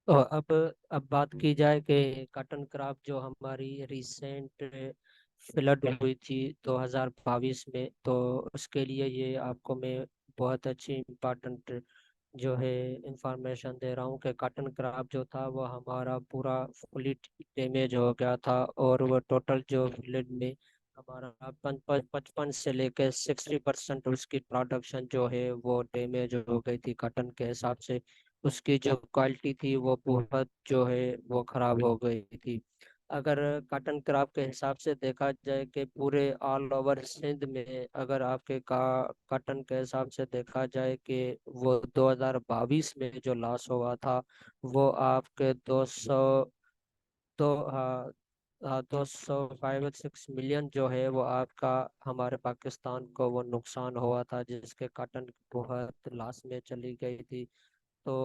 तो अब बात की जाए कि कॉटन क्राफ्ट जो हमारी रिसेंट फ्लड हुई थी 2022 में, तो उसके लिए ये आपको मैं बहुत अच्छी इम्पोर्टेंट जो है इंफॉर्मेशन दे रहा हूँ कि कॉटन क्राफ्ट जो था वो हमारा पूरा फुली डैमेज हो गया था। और वो टोटल जो फ्लड में हमारा 55 से लेकर 60% उसकी प्रोडक्शन जो है वो डैमेज हो गई थी कॉटन के हिसाब से। उसकी जो क्वालिटी थी वो बहुत जो है वो खराब हो गई थी। अगर कॉटन क्राफ्ट के हिसाब से देखा जाए कि पूरे ऑल ओवर सिंध में, अगर आपके का कॉटन के हिसाब से देखा जाए कि वो 2022 में जो लॉस हुआ था वो आपके 205 6 मिलियन जो है वो आपका हमारे पाकिस्तान को वो नुकसान हुआ था, जिसके कॉटन बहुत लॉस में चली गई थी। तो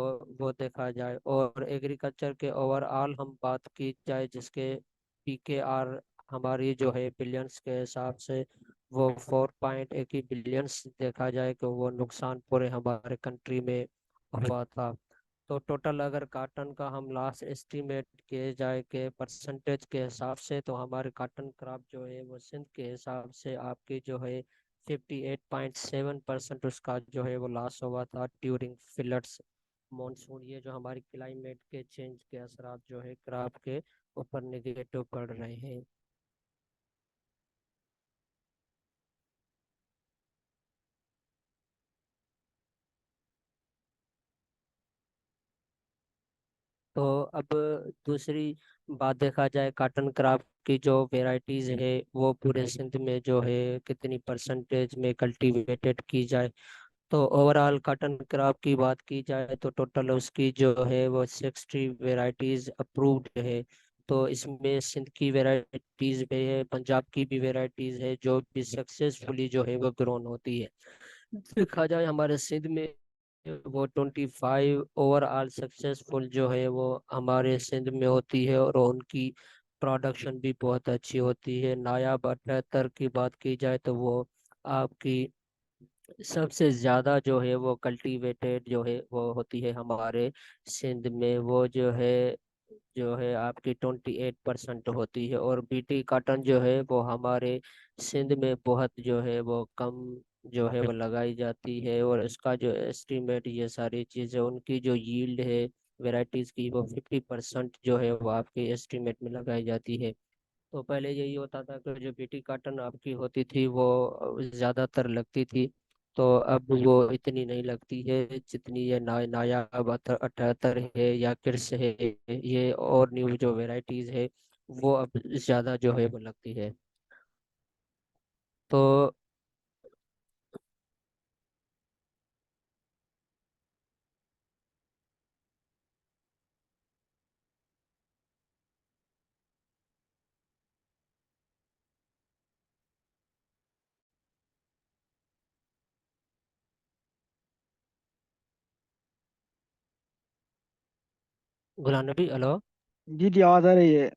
वो देखा जाए, और एग्रीकल्चर के ओवरऑल हम बात की जाए जिसके PKR हमारी जो है बिलियंस के हिसाब से वो 4.1 बिलियंस देखा जाए कि वो नुकसान पूरे हमारे कंट्री में हुआ था। तो टोटल अगर कॉटन का हम लास्ट एस्टिमेट किए जाए के परसेंटेज के हिसाब से, तो हमारे कॉटन क्रॉप जो है वो सिंध के हिसाब से आपकी जो है 58.7% उसका जो है वो लॉस हुआ था ड्यूरिंग फ्लड्स मॉनसून। ये जो हमारी क्लाइमेट के चेंज के असरात जो है क्रॉप के ऊपर नेगेटिव पड़ रहे हैं। तो अब दूसरी बात देखा जाए कॉटन क्राफ्ट की जो वेराइटीज है वो पूरे सिंध में जो है कितनी परसेंटेज में कल्टीवेटेड की जाए। तो ओवरऑल कॉटन क्राफ्ट की बात की जाए तो टोटल उसकी जो है वो 60 वेराइटीज अप्रूव्ड है। तो इसमें सिंध की वेराइटीज भी है, पंजाब की भी वेराइटीज है जो भी सक्सेसफुली जो है वो ग्रोन होती है। देखा जाए हमारे सिंध में वो 25 ओवरऑल सक्सेसफुल जो है वो हमारे सिंध में होती है, और उनकी प्रोडक्शन भी बहुत अच्छी होती है। नायाब 78 की बात की जाए तो वो आपकी सबसे ज्यादा जो है वो कल्टीवेटेड जो है वो होती है हमारे सिंध में। वो जो है आपकी 28% होती है। और BT कॉटन जो है वो हमारे सिंध में बहुत जो है वो कम जो है वो लगाई जाती है। और इसका जो एस्टीमेट ये सारी चीज़ें उनकी जो यील्ड है वेराइटीज़ की वो 50% जो है वो आपके एस्टीमेट में लगाई जाती है। तो पहले यही होता था कि जो BT कॉटन आपकी होती थी वो ज़्यादातर लगती थी। तो अब वो इतनी नहीं लगती है जितनी ये नायाब 78 है या किर्स है, ये और न्यू जो वेराइटीज है वो अब ज़्यादा जो है वो लगती है। तो गुलाम नबी, हेलो। जी जी, आवाज आ रही है।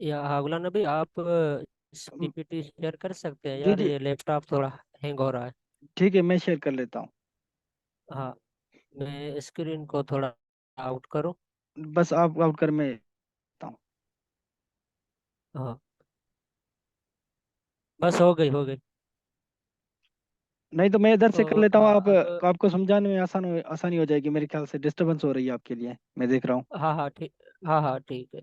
या हाँ गुलाम नबी, आप अम, PPT शेयर कर सकते हैं जी यार, जी, ये लैपटॉप थोड़ा हैंग हो रहा है। ठीक है, मैं शेयर कर लेता हूँ। हाँ, मैं स्क्रीन को थोड़ा आउट करूँ। बस आप आउट कर, मैं लेता हूँ। हाँ, बस हो गई हो गई। नहीं तो मैं इधर से कर तो लेता हूँ। हाँ आप अब, आपको समझाने में आसानी हो जाएगी। मेरे ख्याल से डिस्टरबेंस हो रही है आपके लिए, मैं देख रहा हूँ। हाँ हाँ ठीक। हाँ हाँ ठीक है।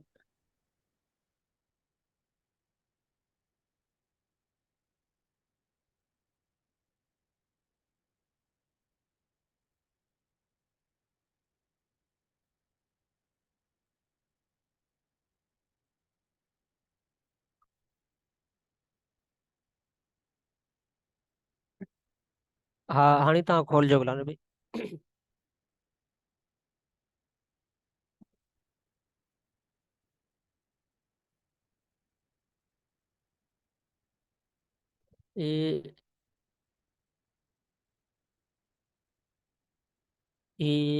हाँ हाणी तव्हां खोलिजो गुलाम नबी। ये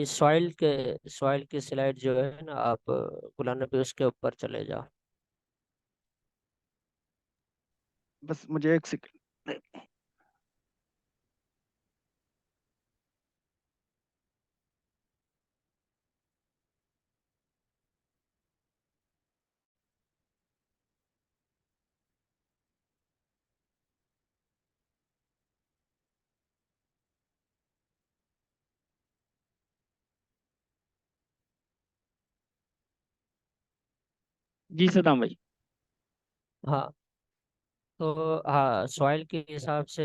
सॉइल की स्लाइड जो है ना, आप गुलाम नबी उसके ऊपर चले जाओ। बस मुझे एक सेकंड। जी सदाम भाई। हाँ, तो हाँ, सॉइल के हिसाब से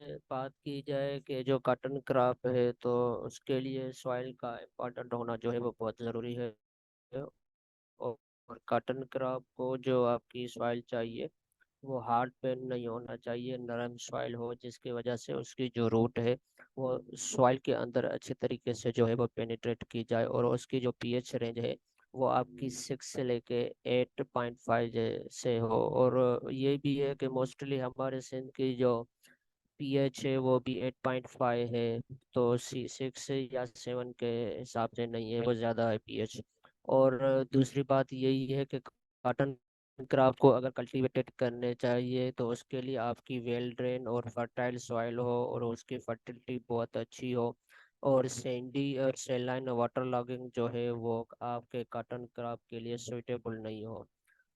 बात की जाए कि जो कॉटन क्रॉप है तो उसके लिए सॉइल का इम्पोर्टेंट होना जो है वो बहुत ज़रूरी है। और कॉटन क्रॉप को जो आपकी सॉइल चाहिए वो हार्ड पे नहीं होना चाहिए, नरम सॉइल हो, जिसकी वजह से उसकी जो रूट है वो सॉइल के अंदर अच्छे तरीके से जो है वो पेनिट्रेट की जाए, और उसकी जो पीएच रेंज है वो आपकी 6 से लेके 8.5 से हो। और ये भी है कि मोस्टली हमारे सिंध की जो पीएच है वो भी 8.5 है, तो 6 या 7 के हिसाब से नहीं है, वो ज़्यादा है पीएच। और दूसरी बात यही है कि कॉटन क्रॉप को अगर कल्टीवेटेड करने चाहिए तो उसके लिए आपकी वेल ड्रेन और फर्टाइल सॉइल हो, और उसकी फर्टिलिटी बहुत अच्छी हो, और सैंडी और सेलाइन वाटर लॉगिंग जो है वो आपके कॉटन क्रॉप के लिए सुइटेबल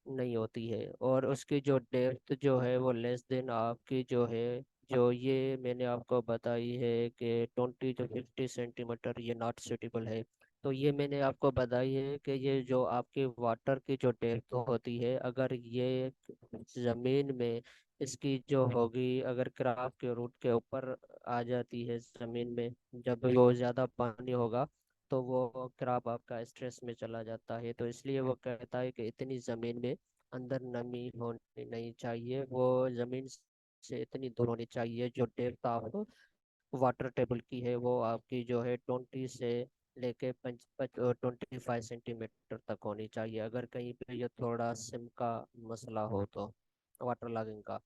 नहीं होती है। और उसकी जो डेप्थ जो है वो लेस देन आपकी जो है, जो ये मैंने आपको बताई है कि 20 to 50 सेंटीमीटर, ये नॉट सुटेबल है। तो ये मैंने आपको बताई है कि ये जो आपके वाटर की जो डेप्थ होती है, अगर ये ज़मीन में इसकी जो होगी, अगर क्राप के रूट के ऊपर आ जाती है ज़मीन में, जब वो ज़्यादा पानी होगा तो वो क्रॉप आपका स्ट्रेस में चला जाता है। तो इसलिए वो कहता है कि इतनी ज़मीन में अंदर नमी होनी नहीं चाहिए, वो ज़मीन से इतनी दूर होनी चाहिए, जो डेप्थ ऑफ वाटर टेबल की है वो आपकी जो है 20 से लेके 25 सेंटीमीटर तक होनी चाहिए, अगर कहीं पे ये थोड़ा सिम का मसला हो तो, वाटर लॉगिंग का।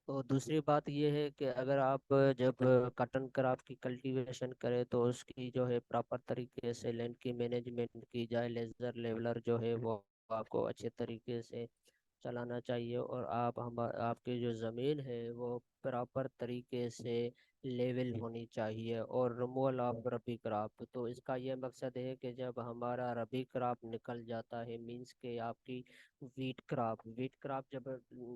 तो दूसरी बात ये है कि अगर आप जब कॉटन क्रॉप की कल्टीवेशन करें तो उसकी जो है प्रॉपर तरीके से लैंड की मैनेजमेंट की जाए, लेज़र लेवलर जो है वो आपको अच्छे तरीके से चलाना चाहिए, और आपकी जो ज़मीन है वो प्रॉपर तरीके से लेवल होनी चाहिए। और रिमूवल ऑफ रबी क्रॉप, तो इसका ये मकसद है कि जब हमारा रबी क्रॉप निकल जाता है, मींस के आपकी वीट क्रॉप जब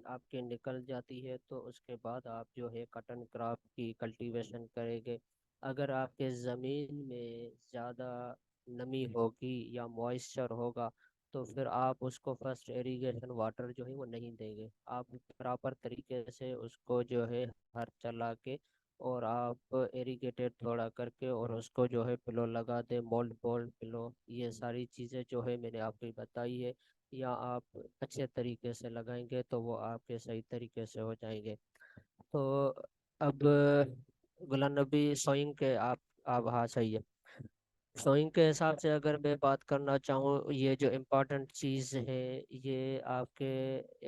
आपके निकल जाती है तो उसके बाद आप जो है कॉटन क्रॉप की कल्टीवेशन करेंगे। अगर आपके ज़मीन में ज़्यादा नमी होगी या मॉइस्चर होगा तो फिर आप उसको फर्स्ट इरिगेशन वाटर जो है वो नहीं देंगे, आप प्रॉपर तरीके से उसको जो है हर चला के, और आप इरिगेटेड थोड़ा करके, और उसको जो है पिलो लगा दे, मोल्ड बोल्ड पिलो, ये सारी चीज़ें जो है मैंने आपको बताई है, या आप अच्छे तरीके से लगाएंगे तो वो आपके सही तरीके से हो जाएंगे। तो अब गुलाम नबी सोइंग के आप हाँ सही है। सोइंग के हिसाब से अगर मैं बात करना चाहूँ, ये जो इम्पोर्टेंट चीज़ है, ये आपके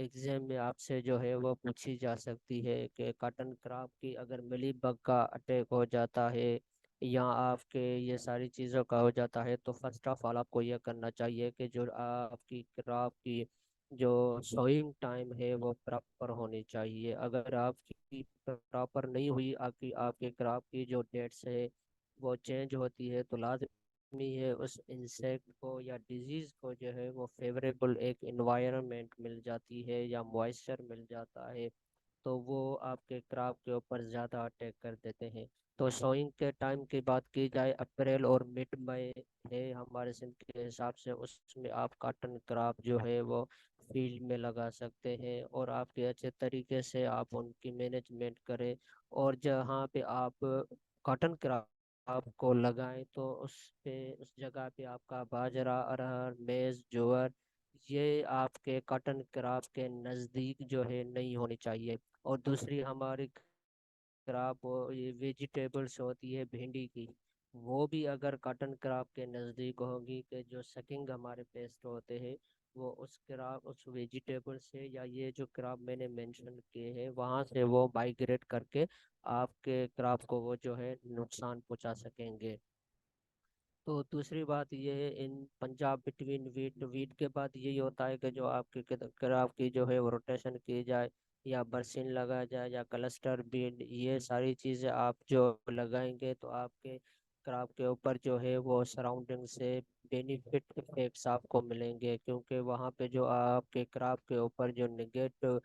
एग्जाम में आपसे जो है वो पूछी जा सकती है कि कॉटन क्रॉप की अगर मिली बग का अटैक हो जाता है या आपके ये सारी चीज़ों का हो जाता है, तो फर्स्ट ऑफ ऑल आपको ये करना चाहिए कि जो आपकी क्रॉप की जो सोइंग टाइम है वो प्रॉपर होनी चाहिए। अगर आपकी प्रॉपर नहीं हुई, आपकी आपके क्रॉप की जो डेट्स है वो चेंज होती है, तो लाजमी है उस इंसेक्ट को या डिजीज को जो है वो फेवरेबल एक इन्वायरमेंट मिल जाती है या मॉइस्चर मिल जाता है, तो वो आपके क्रॉप के ऊपर ज़्यादा अटैक कर देते हैं। तो सोइंग के टाइम की बात की जाए, अप्रैल और मिड मई है हमारे सिंध के हिसाब से, उसमें आप कॉटन क्रॉप जो है वो फील्ड में लगा सकते हैं, और आपके अच्छे तरीके से आप उनकी मैनेजमेंट करें। और जहाँ पे आप कॉटन क्रॉप आपको लगाएं तो उस जगह पे आपका बाजरा, अरहर, मेज, ज्वार, ये आपके कॉटन क्रॉप के नज़दीक जो है नहीं होनी चाहिए। और दूसरी हमारी क्रॉप ये वेजिटेबल्स होती है भिंडी की, वो भी अगर कॉटन क्रॉप के नज़दीक होगी, कि जो सकिंग हमारे पेस्ट होते हैं वो उस क्रॉप उस वेजिटेबल से या ये जो क्रॉप मैंने मेंशन किए हैं वहाँ से वो माइग्रेट करके आपके क्रॉप को वो जो है नुकसान पहुंचा सकेंगे। तो दूसरी बात ये है, इन पंजाब बिटवीन वीट वीट के बाद यही होता है कि जो आपके क्रॉप की जो है वो रोटेशन की जाए, या बरसीन लगाया जाए या क्लस्टर बीन, ये सारी चीज़ें आप जो लगाएंगे तो आपके क्रॉप के ऊपर जो है वो सराउंडिंग से बेनिफिट इफेक्ट्स आपको मिलेंगे, क्योंकि वहाँ पे जो आपके क्रॉप के ऊपर जो नेगेटिव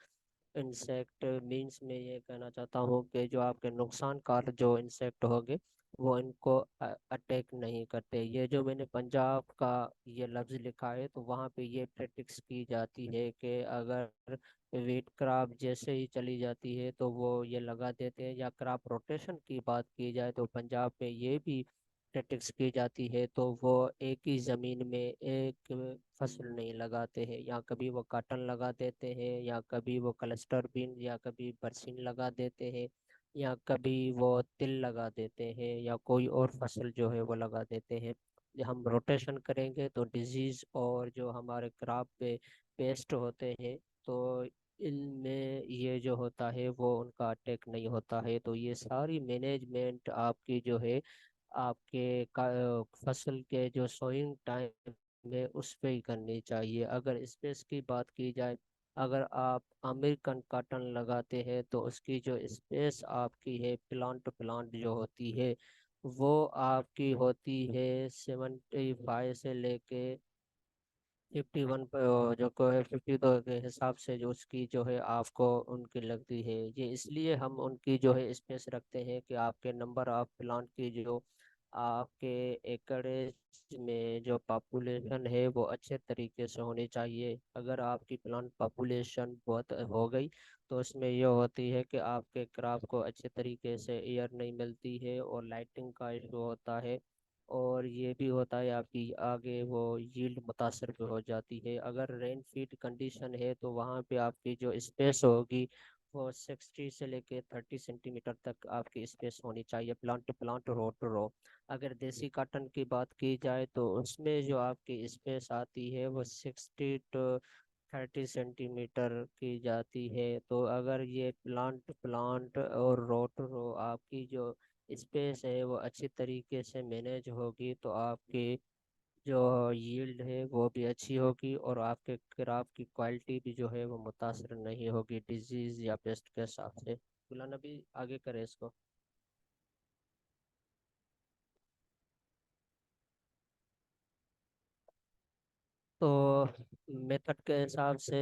इंसेक्ट मीन्स में ये कहना चाहता हूँ कि जो आपके नुकसानकार जो इंसेक्ट होंगे वो इनको अटैक नहीं करते। ये जो मैंने पंजाब का ये लफ्ज़ लिखा है, तो वहाँ पे ये प्रैक्टिस की जाती है कि अगर वीट क्रॉप जैसे ही चली जाती है तो वो ये लगा देते हैं। या क्रॉप रोटेशन की बात की जाए तो पंजाब में ये भी प्रैक्टिस की जाती है, तो वो एक ही ज़मीन में एक फसल नहीं लगाते हैं। या कभी वो कॉटन लगा देते हैं, या कभी वो क्लस्टर बीन, या कभी बरसीन लगा देते हैं, या कभी वो तिल लगा देते हैं, या कोई और फसल जो है वो लगा देते हैं। जब हम रोटेशन करेंगे तो डिजीज और जो हमारे क्रॉप पे पेस्ट होते हैं, तो इनमें ये जो होता है वो उनका अटैक नहीं होता है। तो ये सारी मैनेजमेंट आपकी जो है आपके फसल के जो सोइंग टाइम में उस पे ही करनी चाहिए। अगर स्पेस की बात की जाए, अगर आप अमेरिकन कॉटन लगाते हैं तो उसकी जो स्पेस आपकी है प्लांट टू प्लांट जो होती है, वो आपकी होती है 75 से लेके 51 पर, जो को है 52 के हिसाब से जो उसकी जो है आपको उनकी लगती है। ये इसलिए हम उनकी जो है स्पेस रखते हैं कि आपके नंबर ऑफ प्लांट की जो आपके एकड़ेज में जो पॉपुलेशन है वो अच्छे तरीके से होनी चाहिए। अगर आपकी प्लांट पॉपुलेशन बहुत हो गई तो उसमें यह होती है कि आपके क्रॉप को अच्छे तरीके से एयर नहीं मिलती है और लाइटिंग का इशू होता है। और ये भी होता है आपकी आगे वो यील्ड मुतासर भी हो जाती है। अगर रेन फीड कंडीशन है तो वहाँ पे आपकी जो स्पेस होगी वो 60 से लेके 30 सेंटीमीटर तक आपकी स्पेस होनी चाहिए, plant to plant, row to row. अगर देसी कॉटन की बात की जाए तो उसमें जो आपकी स्पेस आती है वो 60 to 30 सेंटीमीटर की जाती है। तो अगर ये प्लांट प्लांट और रो टू रो आपकी जो स्पेस है वो अच्छी तरीके से मैनेज होगी, तो आपकी जो यील्ड है वो भी अच्छी होगी, और आपके क्रॉप की क्वालिटी भी जो है वो मुतासर नहीं होगी डिजीज या पेस्ट के हिसाब से। गुलान अभी आगे करें इसको। तो मेथड के हिसाब से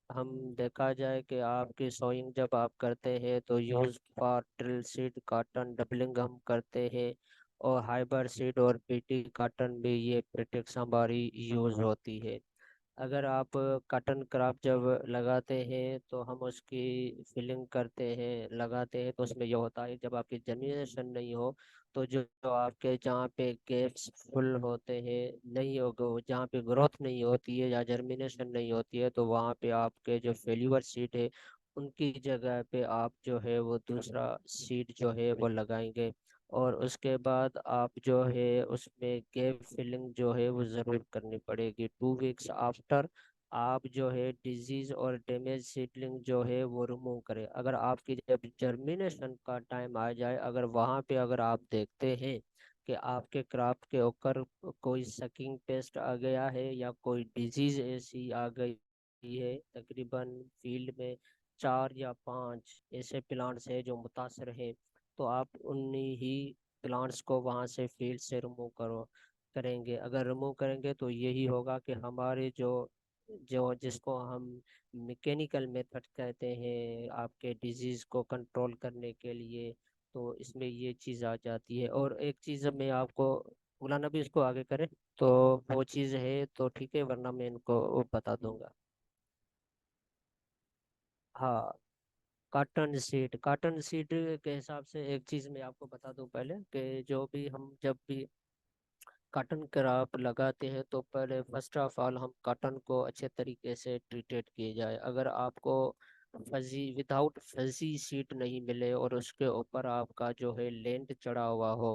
हम देखा जाए कि आपकी सोइंग जब आप करते हैं तो use for drill seed cotton doubling हम करते हैं, और हाइबर सीड और पीटी कॉटन भी ये प्रैक्टिस हमारी यूज होती है। अगर आप कॉटन क्रॉप जब लगाते हैं तो हम उसकी फिलिंग करते हैं, लगाते हैं, तो उसमें यह होता है जब आपकी जर्मिनेशन नहीं हो तो जो आपके जहाँ पे गैप्स फुल होते हैं नहीं होगा, जहाँ पे ग्रोथ नहीं होती है या जर्मिनेशन नहीं होती है, तो वहाँ पे आपके जो फेल्यूअर सीड है उनकी जगह पे आप जो है वो दूसरा सीड जो है वो लगाएंगे। और उसके बाद आप जो है उसमें गैप फिलिंग जो है वो ज़रूर करनी पड़ेगी 2 वीक्स आफ्टर। आप जो है डिजीज और डैमेज सीडलिंग जो है वो रिमूव करें। अगर आपकी जब जर्मिनेशन का टाइम आ जाए, अगर वहाँ पे अगर आप देखते हैं कि आपके क्रॉप के ऊपर कोई सकिंग पेस्ट आ गया है या कोई डिजीज ऐसी आ गई है, तकरीबन फील्ड में 4 या 5 ऐसे प्लांट्स हैं जो मुतासर हैं, तो आप उन्हीं ही प्लांट्स को वहाँ से फील्ड से रिमूव करेंगे। अगर रिमूव करेंगे तो यही होगा कि हमारे जो जो जिसको हम मैकेनिकल मेथड कहते हैं आपके डिजीज को कंट्रोल करने के लिए, तो इसमें ये चीज़ आ जाती है। और एक चीज़ मैं आपको बुलाना भी इसको आगे करें तो वो चीज़ है तो ठीक है, वरना मैं इनको बता दूंगा। हाँ, कॉटन सीड के हिसाब से एक चीज़ मैं आपको बता दूं पहले, कि जो भी हम जब भी कॉटन क्रॉप लगाते हैं तो पहले फर्स्ट ऑफ ऑल हम कॉटन को अच्छे तरीके से ट्रीटेड किए जाए। अगर आपको फजी विदाउट फजी सीड नहीं मिले और उसके ऊपर आपका जो है लेंट चढ़ा हुआ हो,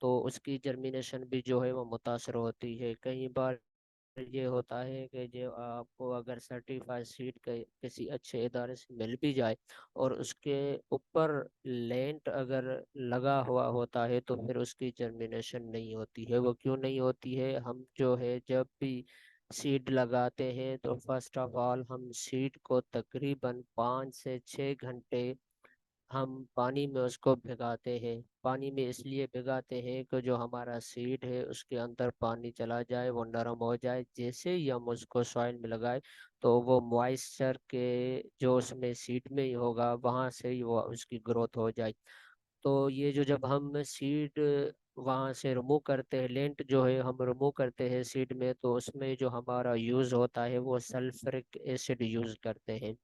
तो उसकी जर्मिनेशन भी जो है वो मुतासर होती है। कई बार ये होता है कि जो आपको अगर सर्टिफाइड सीट किसी अच्छे इदारे से मिल भी जाए और उसके ऊपर लेंट अगर लगा हुआ होता है तो फिर उसकी जर्मिनेशन नहीं होती है। वो क्यों नहीं होती है? हम जो है जब भी सीड लगाते हैं तो फर्स्ट ऑफ ऑल हम सीड को तकरीबन 5 से 6 घंटे हम पानी में उसको भिगाते हैं। पानी में इसलिए भिगाते हैं कि जो हमारा सीड है उसके अंदर पानी चला जाए, वो नरम हो जाए। जैसे ही हम उसको सॉइल में लगाए तो वो मॉइस्चर के जो उसमें सीड में ही होगा वहां से ही वो उसकी ग्रोथ हो जाए। तो ये जो जब हम सीड वहाँ से रिमूव करते हैं, लेंट जो है हम रिमूव करते हैं सीड में, तो उसमें जो हमारा यूज़ होता है वो सल्फ्रिक एसिड यूज़ करते हैं।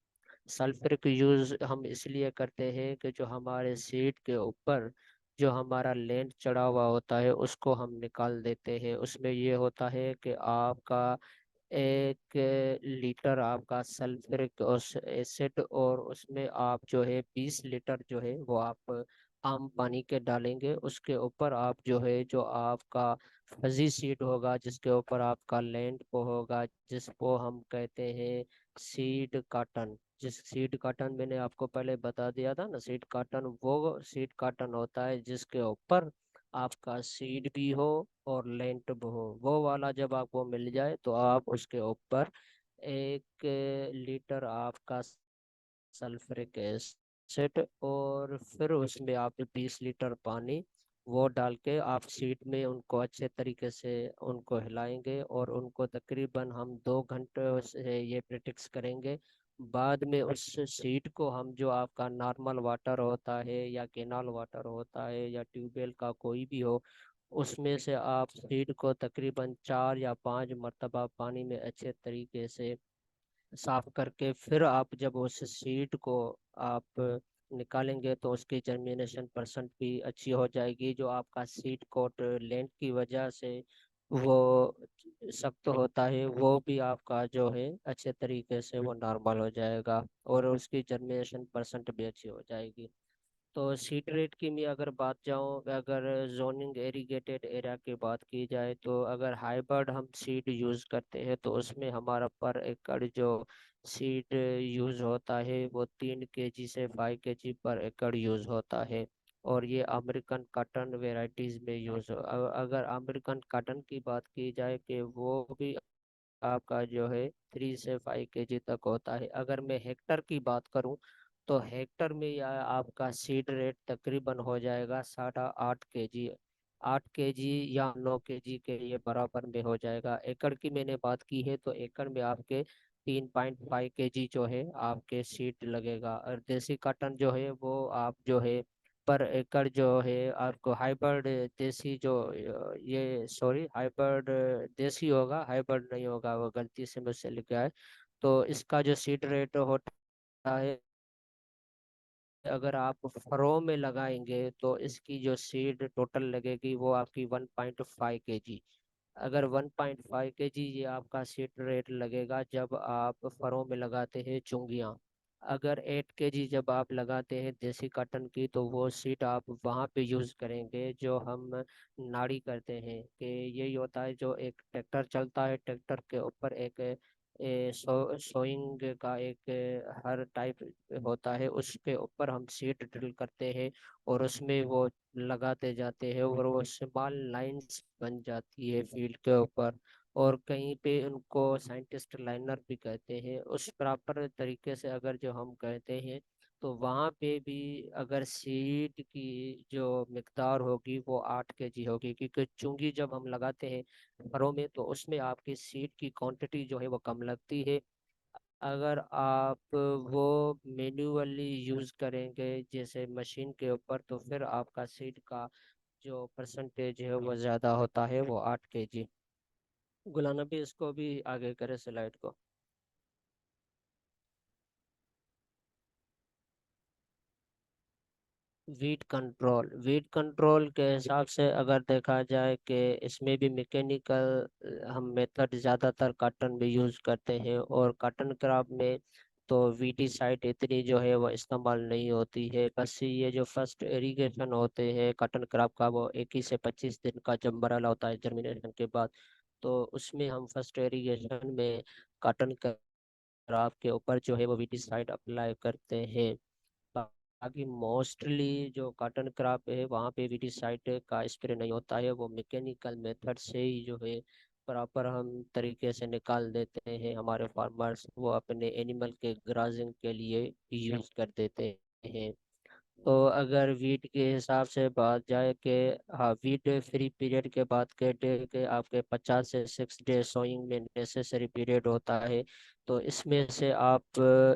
सल्फ्रिक यूज़ हम इसलिए करते हैं कि जो हमारे सीड के ऊपर जो हमारा लेंट चढ़ा हुआ होता है उसको हम निकाल देते हैं। उसमें ये होता है कि आपका 1 लीटर आपका सल्फ्यूरिक एसिड, और उसमें आप जो है 20 लीटर जो है वो आप आम पानी के डालेंगे। उसके ऊपर आप जो है जो आपका फजी सीड होगा जिसके ऊपर आपका लैंड को होगा, जिसको हम कहते हैं सीड काटन। जिस सीड काटन मैंने आपको पहले बता दिया था ना, सीड काटन, वो सीड काटन होता है जिसके ऊपर आपका सीड भी हो और लेंट भी हो। वो वाला जब आपको मिल जाए तो आप उसके ऊपर 1 लीटर आपका सल्फ्यूरिक एसिड, और फिर उसमें आप 20 लीटर पानी वो डाल के आप सीड में उनको अच्छे तरीके से उनको हिलाएंगे, और उनको तकरीबन हम 2 घंटे से ये प्रैक्टिस करेंगे। बाद में उस सीड को हम जो आपका नॉर्मल वाटर होता है या कैनाल वाटर होता है या ट्यूबवेल का कोई भी हो, उसमें से आप सीड को तकरीबन 4 या 5 मरतबा पानी में अच्छे तरीके से साफ करके, फिर आप जब उस सीड को आप निकालेंगे तो उसकी जर्मिनेशन परसेंट भी अच्छी हो जाएगी। जो आपका सीड कोट लेंथ की वजह से वो सख्त होता है वो भी आपका जो है अच्छे तरीके से वो नॉर्मल हो जाएगा, और उसकी जर्मिनेशन परसेंट भी अच्छी हो जाएगी। तो सीड रेट की मैं अगर बात जाऊं, अगर जोनिंग एरीगेटेड एरिया की बात की जाए, तो अगर हाइब्रिड हम सीड यूज़ करते हैं तो उसमें हमारा पर एकड़ जो सीड यूज़ होता है वो 3 kg से 5 kg पर एकड़ यूज़ होता है। और ये अमेरिकन कॉटन वेराइटीज़ में यूज़ हो। अगर अमेरिकन कॉटन की बात की जाए कि वो भी आपका जो है 3 से 5 kg तक होता है। अगर मैं हेक्टर की बात करूं तो हेक्टर में यह आपका सीड रेट तकरीबन हो जाएगा 8.5 kg, 8 kg या 9 kg के ये बराबर में हो जाएगा। एकड़ की मैंने बात की है तो एकड़ में आपके 3.5 kg जो है आपके सीड लगेगा। और देसी कॉटन जो है वो आप जो है पर एकड़ जो है आपको हाइब्रिड देसी जो ये सॉरी हाइब्रिड देसी होगा, हाइब्रिड नहीं होगा, वो गलती से मुझसे लिख गया है। तो इसका जो सीड रेट होता है, अगर आप फरो में लगाएंगे तो इसकी जो सीड टोटल लगेगी वो आपकी 1.5 kg। अगर 1.5 kg ये आपका सीड रेट लगेगा जब आप फरों में लगाते हैं चुंगियाँ। अगर 8 kg जब आप लगाते हैं देसी कॉटन की तो वो सीड आप वहाँ पे यूज़ करेंगे जो हम नाड़ी करते हैं। कि यही होता है जो एक ट्रैक्टर चलता है, ट्रैक्टर के ऊपर एक सोइंग का एक हर टाइप होता है, उसके ऊपर हम सीड ड्रिल करते हैं और उसमें वो लगाते जाते हैं और वो स्मॉल लाइंस बन जाती है फील्ड के ऊपर। और कहीं पे उनको साइंटिस्ट लाइनर भी कहते हैं। उस प्रॉपर तरीके से अगर जो हम कहते हैं तो वहाँ पे भी अगर सीड की जो मिकदार होगी वो 8 kg होगी, क्योंकि चुंगी जब हम लगाते हैं घरों में तो उसमें आपकी सीड की क्वांटिटी जो है वो कम लगती है। अगर आप वो मैन्युअली यूज़ करेंगे जैसे मशीन के ऊपर तो फिर आपका सीड का जो परसेंटेज है वो ज़्यादा होता है, वो 8 kg। गुलाना भी इसको भी आगे करे स्लाइड को। वीट कंट्रोल के हिसाब से अगर देखा जाए कि इसमें भी मैकेनिकल हम मेथड ज़्यादातर कॉटन में यूज़ करते हैं, और कॉटन क्रॉप में तो वीटीसाइड इतनी जो है वो इस्तेमाल नहीं होती है। बस ये जो फर्स्ट इरिगेशन होते हैं कॉटन क्रॉप का वो 21 से 25 दिन का जब मरल होता है जर्मिनेशन के बाद, तो उसमें हम फर्स्ट इरिगेशन में कॉटन क्रॉप के ऊपर जो है वो वीटीसाइड अप्लाई करते हैं। बाकी मोस्टली जो कॉटन क्रॉप है वहाँ पे वीटीसाइड का स्प्रे नहीं होता है, वो मैकेनिकल मेथड से ही जो है प्रॉपर हम तरीके से निकाल देते हैं। हमारे फार्मर्स वो अपने एनिमल के ग्राजिंग के लिए यूज कर देते हैं। तो अगर वीट के हिसाब से बात जाए कि हाँ, वीट फ्री पीरियड के बाद कहते के आपके 50 से 60 डे सोइंग में नेसेसरी पीरियड होता है। तो इसमें से आप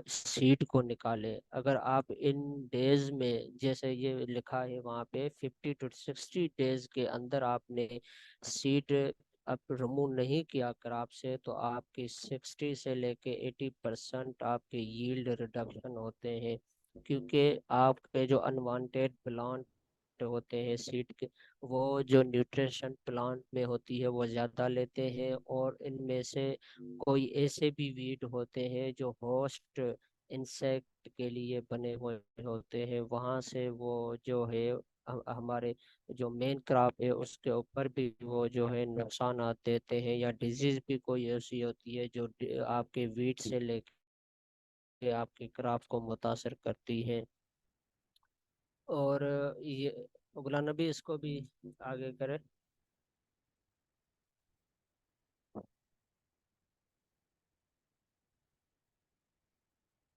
सीड को निकालें। अगर आप इन डेज में, जैसे ये लिखा है वहाँ पे, 50 to 60 डेज के अंदर आपने सीड अब रिमूव नहीं किया क्रॉप से, तो आपकी 60 से लेके 80% आपके यील्ड रिडक्शन होते हैं। क्योंकि आपके जो अनवांटेड प्लांट होते हैं सीड के, वो जो न्यूट्रिशन प्लांट में होती है वो ज़्यादा लेते हैं, और इनमें से कोई ऐसे भी वीड होते हैं जो होस्ट इंसेक्ट के लिए बने हुए होते हैं, वहाँ से वो जो है हमारे जो मेन क्रॉप है उसके ऊपर भी वो जो है नुकसान देते हैं, या डिजीज भी कोई ऐसी होती है जो आपके वीट से लेके आपके क्रॉप को मुतासर करती है। और ये गुलाम नबी इसको भी आगे करे।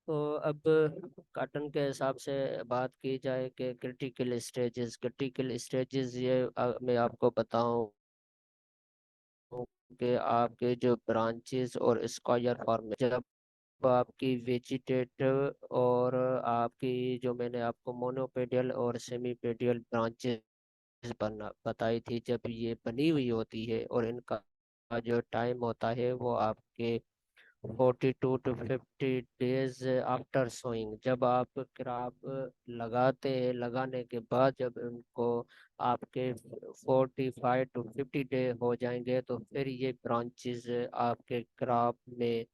तो अब काटन के हिसाब से बात की जाए कि क्रिटिकल स्टेजेस ये मैं आपको बताऊं कि आपके जो ब्रांचेस और स्क्वायर फॉर्म, जब आपकी वेजिटेटिव और आपकी जो मैंने आपको मोनोपेडियल और सेमीपेडियल ब्रांचेस बना बताई थी, जब ये बनी हुई होती है और इनका जो टाइम होता है वो आपके 42 to 50 डेज आफ्टर सोइंग, जब आप क्रॉप लगाते हैं, लगाने के बाद जब उनको आपके 45 to 50 डे हो जाएंगे, तो फिर ये ब्रांचेस आपके क्रॉप में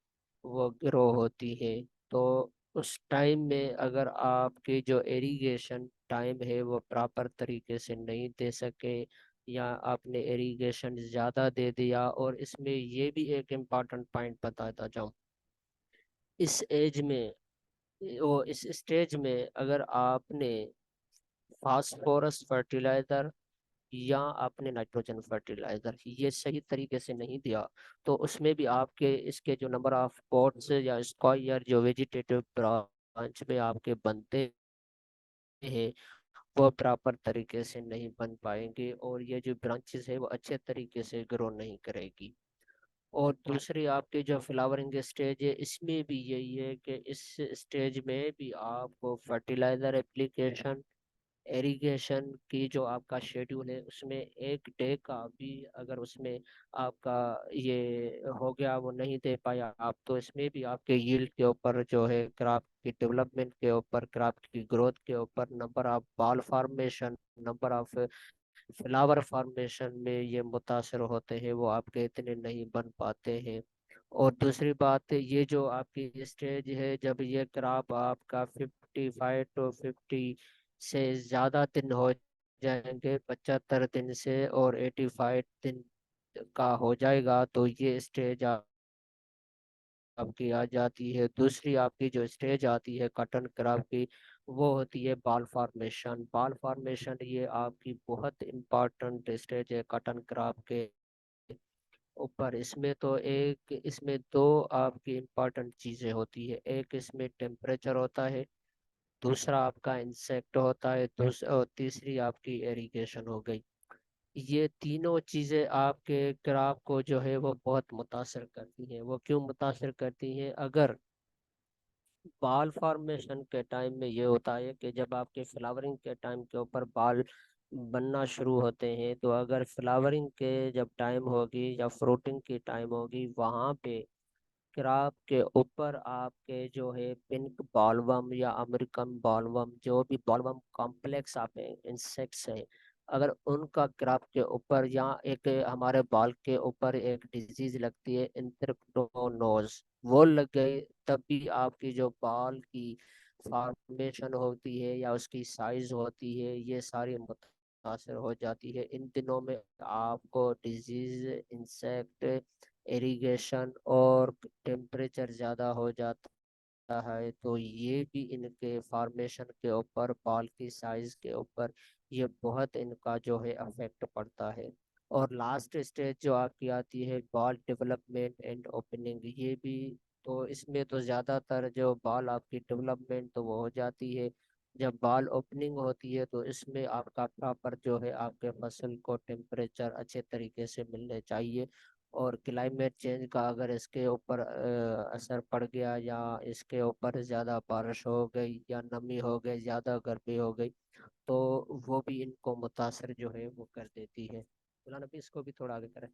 वो ग्रो होती है। तो उस टाइम में अगर आपकी जो इरिगेशन टाइम है वो प्रॉपर तरीके से नहीं दे सके, या आपने इरिगेशन ज़्यादा दे दिया, और इसमें ये भी एक इम्पॉर्टेंट पॉइंट बताता जाऊँ, इस एज में वो इस स्टेज में अगर आपने फास्फोरस फर्टिलाइजर या आपने नाइट्रोजन फर्टिलाइजर ये सही तरीके से नहीं दिया, तो उसमें भी आपके इसके जो नंबर ऑफ पॉट्स या स्क्वायर जो वेजिटेटिव ब्रांच में आपके बनते हैं वो प्रॉपर तरीके से नहीं बन पाएंगे, और ये जो ब्रांचेस है वो अच्छे तरीके से ग्रो नहीं करेगी। और दूसरी आपकी जो फ्लावरिंग स्टेज है, इसमें भी यही है कि इस स्टेज में भी आपको फर्टिलाइजर एप्लीकेशन, इरिगेशन की जो आपका शेड्यूल है उसमें एक डे का भी अगर उसमें आपका ये हो गया, वो नहीं दे पाया आप, तो इसमें भी आपके यील्ड के ऊपर जो है, क्रॉप की डेवलपमेंट के ऊपर, क्रॉप की ग्रोथ के ऊपर, number of ball formation, number of flower formation में ये मुतासर होते हैं, वो आपके इतने नहीं बन पाते हैं। और दूसरी बात, ये जो आपकी स्टेज है, जब ये क्रॉप आपका 55 to 50 से ज़्यादा दिन हो जाएंगे, 75 दिन से और 85 दिन का हो जाएगा, तो ये स्टेज आपकी आ जाती है। दूसरी आपकी जो स्टेज आती है कटन क्रॉप की, वो होती है बाल फॉर्मेशन। बाल फॉर्मेशन ये आपकी बहुत इम्पोर्टेंट स्टेज है कटन क्रॉप के ऊपर। इसमें दो आपकी इम्पोर्टेंट चीजें होती है, एक इसमें टेम्परेचर होता है, दूसरा आपका इंसेक्ट होता है, और तीसरी आपकी एरिगेशन हो गई। ये तीनों चीजें आपके क्रॉप को जो है वो बहुत मुतासर करती हैं। वो क्यों मुतासर करती हैं? अगर बाल फॉर्मेशन के टाइम में ये होता है कि जब आपके फ्लावरिंग के टाइम के ऊपर बाल बनना शुरू होते हैं, तो अगर फ्लावरिंग के जब टाइम होगी या फ्रूटिंग की टाइम होगी, वहाँ पे क्रॉप के ऊपर आपके जो है पिंक बॉलवर्म या अमेरिकन बॉलवर्म, जो भी बॉलवर्म कॉम्प्लेक्स आप इंसेक्ट्स हैं, अगर उनका क्रॉप के ऊपर या एक हमारे बाल के ऊपर एक डिजीज लगती है एंथ्रेक्नोज, वो लग गई, तब भी आपकी जो बाल की फॉर्मेशन होती है या उसकी साइज होती है ये सारी मुतासर हो जाती है। इन दिनों में आपको डिजीज, इंसेक्ट, इरिगेशन और टेम्परेचर ज़्यादा हो जाता है, तो ये भी इनके फॉर्मेशन के ऊपर, बाल की साइज के ऊपर ये बहुत इनका जो है अफेक्ट पड़ता है। और लास्ट स्टेज जो आपकी आती है बॉल डेवलपमेंट एंड ओपनिंग, ये भी, तो इसमें तो ज़्यादातर जो बॉल आपकी डेवलपमेंट तो वो हो जाती है, जब बाल ओपनिंग होती है तो इसमें आपका प्रॉपर जो है आपके फसल को टेम्परेचर अच्छे तरीके से मिलने चाहिए। और क्लाइमेट चेंज का अगर इसके ऊपर असर पड़ गया, या इसके ऊपर ज़्यादा बारिश हो गई या नमी हो गई, ज़्यादा गर्मी हो गई, तो वो भी इनको मुतासर जो है वो कर देती है। फिलहाल अभी इसको भी थोड़ा आगे करें।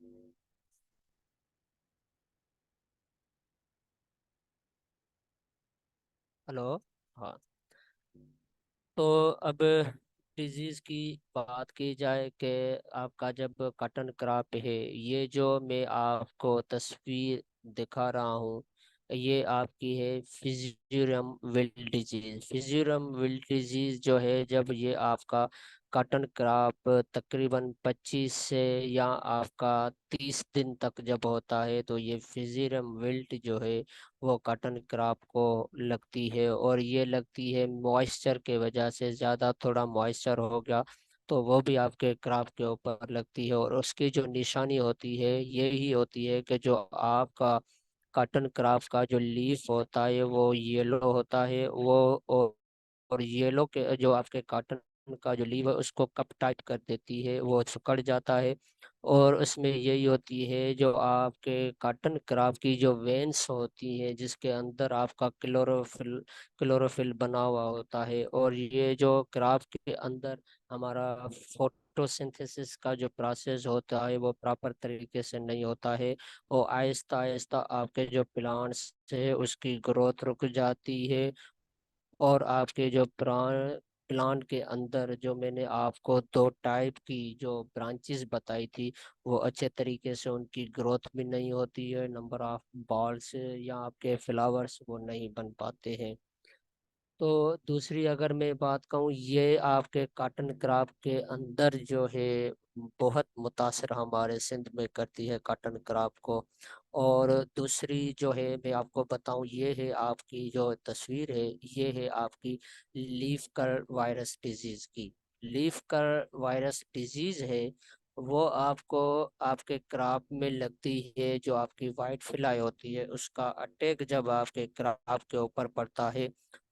हेलो। हाँ। तो अब डिजीज की बात की जाए कि आपका जब कटन क्रॉप है, ये जो मैं आपको तस्वीर दिखा रहा हूँ, ये आपकी है फिजियरम विल्ट डिजीज। फिजियरम विल्ट डिजीज जो है, जब ये आपका कटन क्रॉप तकरीबन 25 से या आपका 30 दिन तक जब होता है, तो ये फिजियरम विल्ट जो है वो कॉटन क्रॉप को लगती है। और ये लगती है मॉइस्चर के वजह से, ज़्यादा थोड़ा मॉइस्चर हो गया तो वो भी आपके क्रॉप के ऊपर लगती है। और उसकी जो निशानी होती है यही होती है कि जो आपका कॉटन क्रॉप का जो लीफ होता है वो येलो होता है, और येलो के जो आपके कॉटन का जो लीव है उसको कप टाइट कर देती है, वो सिकुड़ जाता है। और उसमें यही होती है जो आपके कॉटन क्रॉप की जो वेन्स होती है, जिसके अंदर आपका क्लोरोफिल बना हुआ होता है। और ये जो क्रॉप के अंदर हमारा फोटोसिंथेसिस का जो प्रोसेस होता है वो प्रॉपर तरीके से नहीं होता है। और आहिस्ता आहिस्ता आपके जो प्लांट्स है उसकी ग्रोथ रुक जाती है। और आपके जो प्लांट के अंदर जो मैंने आपको दो टाइप की जो ब्रांचेस बताई थी, वो अच्छे तरीके से उनकी ग्रोथ भी नहीं होती है, नंबर ऑफ बॉल्स या आपके फ्लावर्स वो नहीं बन पाते हैं। तो दूसरी अगर मैं बात कहूँ, ये आपके कॉटन क्रॉप के अंदर जो है बहुत मुतासर हमारे सिंध में करती है कॉटन क्रॉप को। और दूसरी जो है मैं आपको बताऊं, ये है आपकी जो तस्वीर है, ये है आपकी लीफ कर वायरस डिजीज की। लीफ कर वायरस डिजीज है, वो आपको आपके क्रॉप में लगती है। जो आपकी वाइट फ्लाई होती है उसका अटैक जब आपके क्रॉप के ऊपर पड़ता है,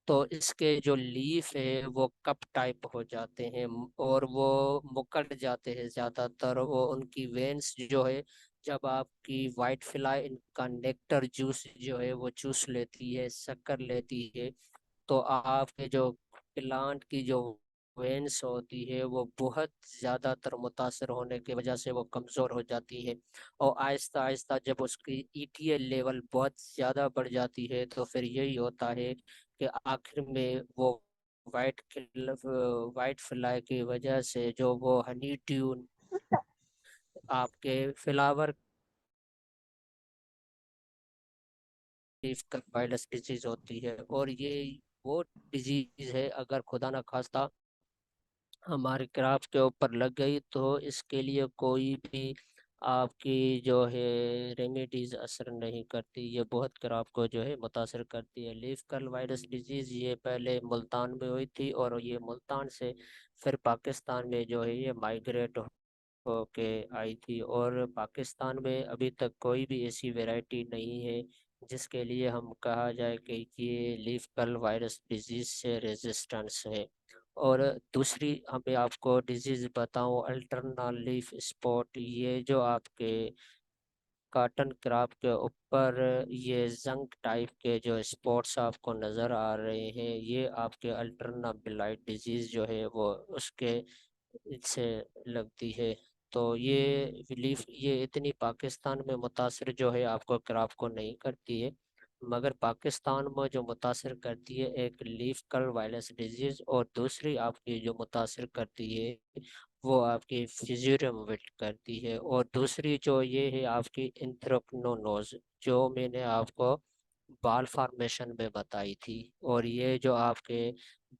तो इसके जो लीफ है वो कप टाइप हो जाते हैं, और वो मुकड़ जाते हैं ज़्यादातर। वो उनकी वेन्स जो है, जब आपकी वाइट फ्लाई इनका नेक्टर जूस जो है वो चूस लेती है, शक्कर लेती है, तो आपके जो प्लांट की जो वेन्स होती है वो बहुत ज़्यादातर मुतासर होने की वजह से वो कमज़ोर हो जाती है। और आहिस्ता आहिस्ता जब उसकी ईटीएल लेवल बहुत ज़्यादा बढ़ जाती है, तो फिर यही होता है कि आखिर में वो वाइट वाइट फ्लाई की वजह से जो वो हनी ट्यून आपके फ्लावर वायरस डिजीज होती है। और ये वो डिजीज है, अगर खुदा ना खास्ता हमारे क्राफ्ट के ऊपर लग गई, तो इसके लिए कोई भी आपकी जो है रेमेडीज असर नहीं करती। ये बहुत क्राफ्ट को जो है मुतासर करती है। लीफ कर्ल वायरस डिजीज ये पहले मुल्तान में हुई थी, और ये मुल्तान से फिर पाकिस्तान में जो है ये माइग्रेट होके आई थी। और पाकिस्तान में अभी तक कोई भी ऐसी वैरायटी नहीं है जिसके लिए हम कहा जाए कि ये लीफ कर्ल वायरस डिजीज से रेजिस्टेंस है। और दूसरी हमें आपको डिजीज बताऊं, अल्टरना लीफ स्पॉट, ये जो आपके कॉटन क्रॉप के ऊपर ये जंग टाइप के जो स्पॉट्स आपको नज़र आ रहे हैं, ये आपके अल्टरना ब्लाइट डिजीज जो है वो उसके से लगती है। तो ये लीफ ये इतनी पाकिस्तान में मुतासर जो है आपको क्रॉप को नहीं करती है, मगर पाकिस्तान में जो मुतासर करती है एक लीफ कर्ल वायरस डिजीज, और दूसरी आपकी जो मुतासर करती है वो आपकी फिजियरम विल्ट करती है। और दूसरी जो ये है आपकी एंथ्रेक्नोनोज, जो मैंने आपको बाल फॉर्मेशन में बताई थी। और ये जो आपके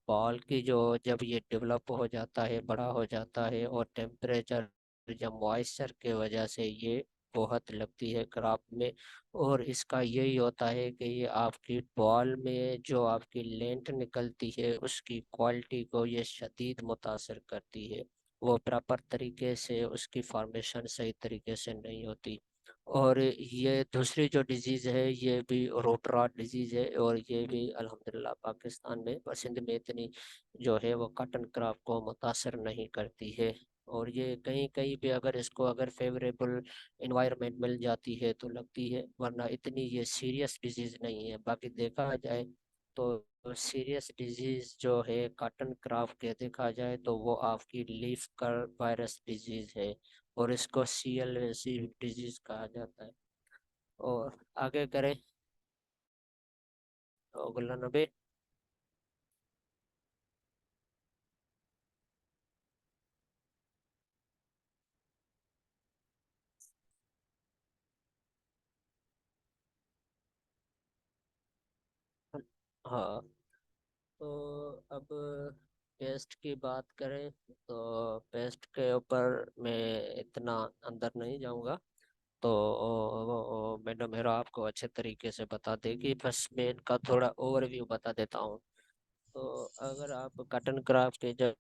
बाल की जो जब ये डेवलप हो जाता है, बड़ा हो जाता है, और टेम्परेचर या मॉइस्चर के वजह से ये बहुत लगती है क्रॉप में। और इसका यही होता है कि ये आपकी बॉल में जो आपकी लेंथ निकलती है उसकी क्वालिटी को ये शदीद मुतासर करती है। वो प्रॉपर तरीके से उसकी फॉर्मेशन सही तरीके से नहीं होती। और ये दूसरी जो डिजीज़ है ये भी रूट रॉट डिजीज़ है, और ये भी अल्हम्दुलिल्लाह पाकिस्तान में और सिंध में इतनी जो है वो कॉटन क्रॉप को मुतासर नहीं करती है। और ये कहीं कहीं पे अगर इसको अगर फेवरेबल इन्वायरमेंट मिल जाती है तो लगती है, वरना इतनी ये सीरियस डिजीज़ नहीं है। बाकी देखा जाए तो सीरियस डिजीज़ जो है कॉटन क्रॉप के देखा जाए तो वो आपकी लीफ कर्ल वायरस डिजीज़ है, और इसको CLAC डिजीज कहा जाता है। और आगे करें तो अगला नबे। हाँ, तो अब पेस्ट की बात करें तो पेस्ट के ऊपर मैं इतना अंदर नहीं जाऊंगा। तो मैडम मेरा आपको अच्छे तरीके से बता देगी, बस मैं इनका थोड़ा ओवरव्यू बता देता हूँ। तो अगर आप कटन क्राफ्ट के जब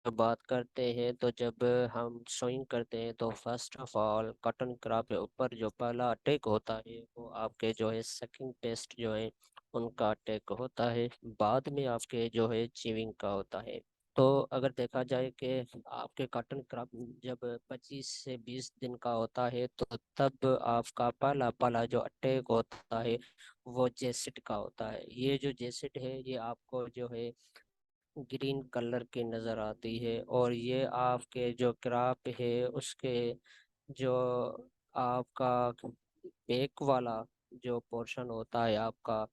बात करते हैं तो जब हम सोइंग करते हैं तो first of all cotton crop के ऊपर जो पहला अटैक होता है वो आपके जो है सकिंग पेस्ट जो है उनका अटैक होता है। बाद में आपके जो है चीविंग का होता है। तो अगर देखा जाए कि आपके कॉटन क्रॉप जब 25 से 20 दिन का होता है तो तब आपका पहला पहला जो अटैक होता है वो जेसिड का होता है। ये जो जेसिड है ये आपको जो है ग्रीन कलर की नज़र आती है, और ये आपके जो क्रॉप है उसके जो आपका बैक वाला जो पोर्शन होता है आपका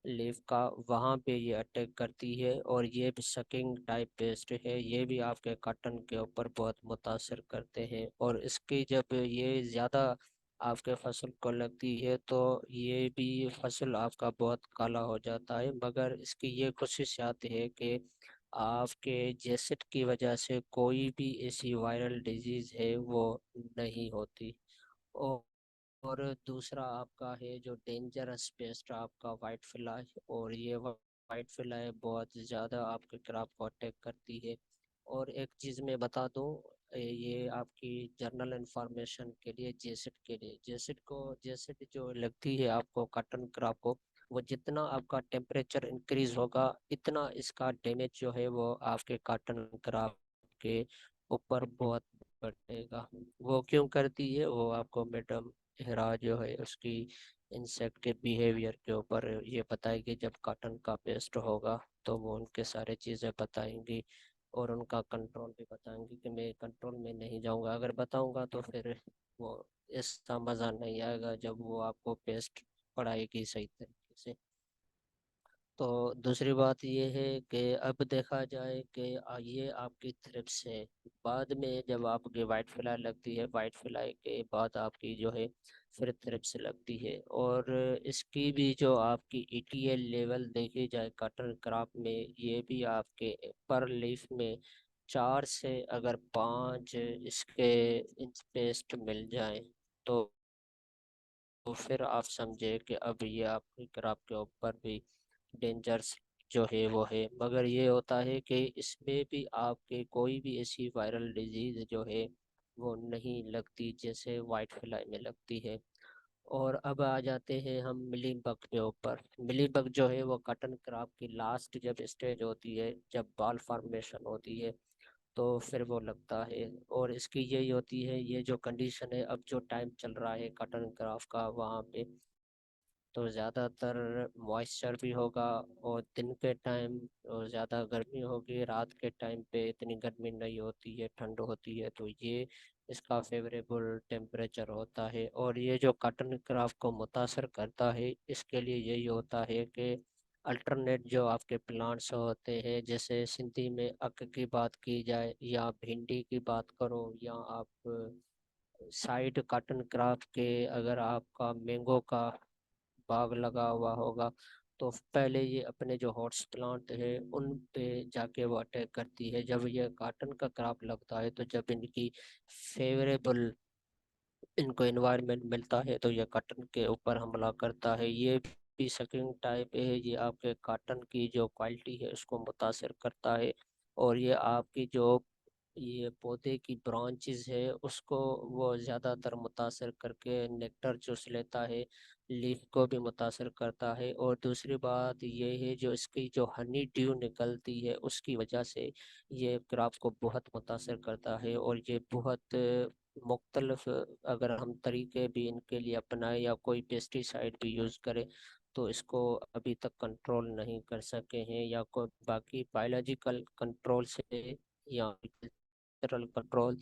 लीफ का, वहाँ पे ये अटैक करती है। और ये भी सकिंग टाइप पेस्ट है, ये भी आपके कॉटन के ऊपर बहुत मुतासर करते हैं। और इसकी जब ये ज़्यादा आपके फसल को लगती है तो ये भी फसल आपका बहुत काला हो जाता है, मगर इसकी ये खुशियात है कि आपके जेसिड की वजह से कोई भी ऐसी वायरल डिजीज है वो नहीं होती। और और दूसरा आपका है जो डेंजरस पेस्ट आपका वाइट फ्लाई, और ये वाइट फ्लाई बहुत ज़्यादा आपके क्रॉप को अटैक करती है। और एक चीज़ मैं बता दूं, ये आपकी जर्नल इंफॉर्मेशन के लिए जेसिड के लिए, जेसिड जो लगती है आपको कॉटन क्रॉप को, वो जितना आपका टेम्परेचर इंक्रीज होगा इतना इसका डैमेज जो है वो आपके कॉटन क्रॉप के ऊपर बहुत बढ़ेगा। वो क्यों करती है वो आपको मैडम हेरा जो है उसकी इंसेक्ट के बिहेवियर के ऊपर ये बताएगी। जब कॉटन का पेस्ट होगा तो वो उनके सारे चीज़ें बताएंगी, और उनका कंट्रोल भी बताएंगी। कि मैं कंट्रोल में नहीं जाऊंगा, अगर बताऊंगा तो फिर वो इसका मज़ा नहीं आएगा जब वो आपको पेस्ट पढ़ाएगी सही तरीके से। तो दूसरी बात ये है कि अब देखा जाए कि ये आपकी थ्रिप्स है। बाद में जब आपकी वाइट फ्लाई लगती है, वाइट फ्लाई के बाद आपकी जो है फिर थ्रिप्स लगती है। और इसकी भी जो आपकी ETL लेवल देखी जाए कॉटन क्रॉप में, ये भी आपके पर लीफ में 4 से अगर 5 इसके इंच पेस्ट मिल जाए तो फिर आप समझे कि अब ये आपकी क्रॉप के ऊपर भी डेंजर्स जो है वो है। मगर ये होता है कि इसमें भी आपके कोई भी ऐसी वायरल डिजीज जो है वो नहीं लगती जैसे वाइट फ्लाई में लगती है। और अब आ जाते हैं हम मिली बग के ऊपर। मिली बग जो है वो कॉटन क्रॉप की लास्ट जब स्टेज होती है, जब बाल फॉर्मेशन होती है, तो फिर वो लगता है। और इसकी यही होती है, ये जो कंडीशन है अब जो टाइम चल रहा है कॉटन क्रॉप का, वहाँ पे तो ज़्यादातर मॉइस्चर भी होगा, और दिन के टाइम ज़्यादा गर्मी होगी, रात के टाइम पे इतनी गर्मी नहीं होती है, ठंड होती है। तो ये इसका फेवरेबल टेम्परेचर होता है। और ये जो कॉटन क्राफ्ट को मुतासर करता है इसके लिए यही होता है कि अल्टरनेट जो आपके प्लांट्स होते हैं, जैसे सिंधी में अक की बात की जाए या भिंडी की बात करो, या आप साइड कॉटन क्राफ्ट के अगर आपका मैंगो का बाग लगा हुआ होगा, तो पहले ये अपने जो हॉट्स प्लांट है उन पे जाके वो अटैक करती है। जब ये कॉटन का क्रॉप लगता है तो जब इनकी फेवरेबल इनको एनवायरनमेंट मिलता है तो ये कॉटन के ऊपर हमला करता है। ये भी सकिंग टाइप है, ये आपके कॉटन की जो क्वालिटी है उसको मुतासर करता है। और ये आपकी जो ये पौधे की ब्रांचेस है उसको वो ज़्यादातर मुतासर करके नेक्टर चूस लेता है, लीफ को भी मुतासर करता है। और दूसरी बात ये है जो इसकी जो हनी ड्यू निकलती है उसकी वजह से ये क्रॉप को बहुत मुतासर करता है। और ये बहुत मुख्तलिफ अगर हम तरीके भी इनके लिए अपनाएं या कोई पेस्टिसाइड भी यूज़ करें तो इसको अभी तक कंट्रोल नहीं कर सके हैं, या कोई बाकी बायोलॉजिकल कंट्रोल से या नेचुरल कंट्रोल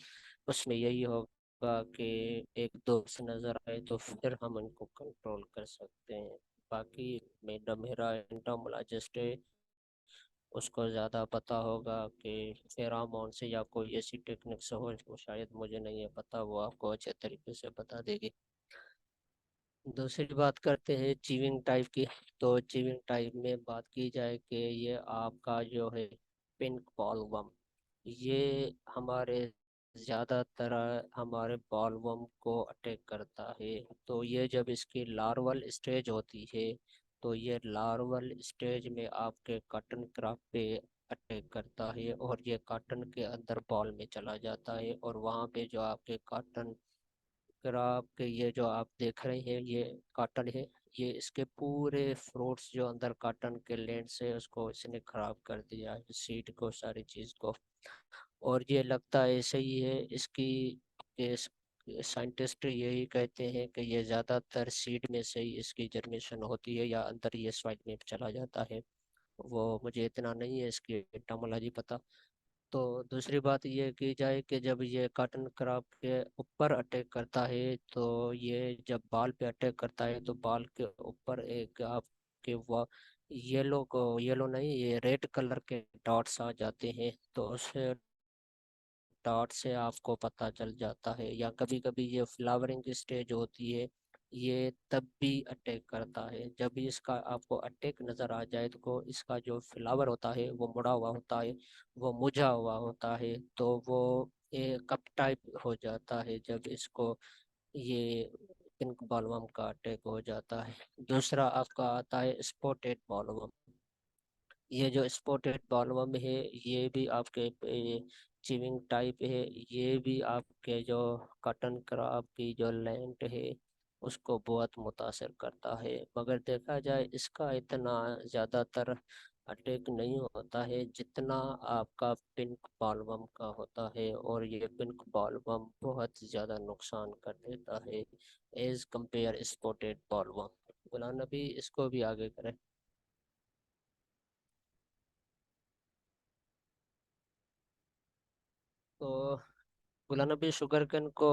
उसमें यही होगा कि एक दोस्त नजर आए तो फिर हम इनको कंट्रोल कर सकते हैं। बाकी मैडम मेरा एंटोमोलॉजिस्ट है, उसको ज़्यादा पता होगा कि फेरामोन से या कोई ऐसी टेक्निक से हो, वो शायद मुझे नहीं है पता, वो आपको अच्छे तरीके से बता देगी। दूसरी बात करते हैं चीविंग टाइप की। तो चीविंग टाइप में बात की जाए कि ये आपका जो है पिंक बॉलवर्म, ये हमारे ज़्यादातर हमारे बॉलवर्म को अटैक करता है। तो ये जब इसकी लार्वल स्टेज होती है तो ये लार्वल स्टेज में आपके कॉटन क्रॉप पे अटैक करता है और ये कॉटन के अंदर बॉल में चला जाता है। और वहाँ पे जो आपके कॉटन अगर आपके ये जो आप देख रहे हैं ये कॉटन है, ये इसके पूरे फ्रूट्स जो अंदर कॉटन के लेंस है उसको इसने खराब कर दिया है, सीड को, सारी चीज को। और ये लगता है ऐसे ही है इसकी कि साइंटिस्ट यही कहते हैं कि ये ज्यादातर सीड में से ही इसकी जर्मेशन होती है या अंदर ये सॉइल में चला जाता है। वो मुझे इतना नहीं है इसकी एटोमोलॉजी पता। तो दूसरी बात ये की जाए कि जब ये कॉटन क्रॉप के ऊपर अटैक करता है तो ये जब बाल पे अटैक करता है तो बाल के ऊपर एक आपके वो येलो को, येलो नहीं, ये रेड कलर के डॉट्स आ जाते हैं। तो उस डॉट से आपको पता चल जाता है। या कभी कभी ये फ्लावरिंग की स्टेज होती है, ये तब भी अटैक करता है। जब भी इसका आपको अटैक नज़र आ जाए तो इसका जो फ्लावर होता है वो मुड़ा हुआ होता है, वो मुझा हुआ होता है, तो वो कप टाइप हो जाता है जब इसको ये पिंक बॉलवर्म का अटैक हो जाता है। दूसरा आपका आता है स्पॉटेड बॉलवर्म। ये जो स्पॉटेड बॉलवर्म है ये भी आपके चिविंग टाइप है। ये भी आपके जो कॉटन क्रॉप की जो लैंड है उसको बहुत मुतासर करता है। मगर देखा जाए इसका इतना ज़्यादातर अटैक नहीं होता है जितना आपका पिंक बॉलवर्म का होता है। और ये पिंक बॉलवर्म बहुत ज़्यादा नुकसान कर देता है as compare spotted bollworm. Ghulam Nabi इसको भी आगे करें। तो गुलाम नबी शुगर केन को